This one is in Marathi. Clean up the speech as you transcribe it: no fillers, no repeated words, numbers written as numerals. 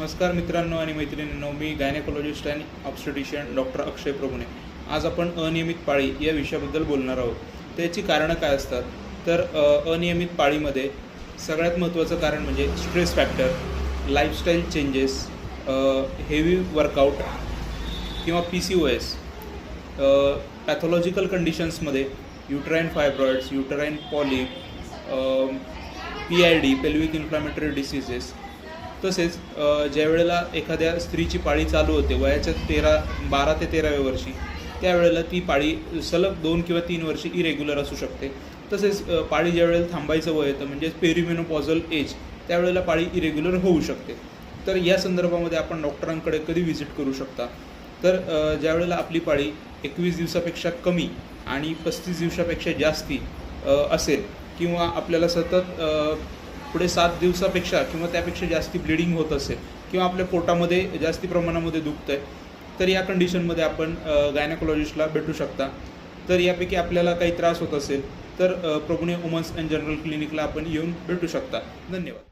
नमस्कार मित्रांनो आणि मैत्रिणींनो, मी गायनेकोलॉजिस्ट आणि ऑब्स्टेट्रिशियन डॉक्टर अक्षय प्रभुणे. आज आपण अनियमित पाळी या विषयाबद्दल बोलणार आहोत. त्याची कारणं काय असतात? तर अनियमित पाळीमध्ये सगळ्यात महत्त्वाचं कारण म्हणजे stress factor, lifestyle changes, heavy workout किंवा PCOS, पॅथॉलॉजिकल कंडिशन्समध्ये uterine fibroids, uterine polyp, PID pelvic inflammatory diseases. तसेच ज्या वेळेला एखाद्या स्त्रीची पाळी चालू होते वयाच्या 12 ते 13व्या वर्षी, त्यावेळेला ती पाळी सलग 2 किंवा 3 वर्षे इरेग्युलर असू शकते. तसेच पाळी ज्या वेळेला थांबायचं वय येतं म्हणजे पेरिमेनोपॉझल एज, त्यावेळेला पाळी इरेग्युलर होऊ शकते. तर या संदर्भामध्ये आपण डॉक्टरांकडे कधी व्हिजिट करू शकता? तर ज्या वेळेला आपली पाळी 21 दिवसापेक्षा कमी आणि 35 दिवसापेक्षा जास्ती असेल किंवा आपल्याला सतत पुढे 7 दिवसापेक्षा किंवा त्यापेक्षा जास्ती ब्लिडिंग होत असेल किंवा आपल्या पोटामध्ये जास्ती प्रमाणामध्ये दुखतं आहे, तर या कंडिशनमध्ये आपण गायनेकोलॉजिस्टला भेटू शकता. तर यापैकी आपल्याला काही त्रास होत असेल तर प्रभुणे वुमन्स अँड जनरल क्लिनिकला आपण येऊन भेटू शकता. धन्यवाद.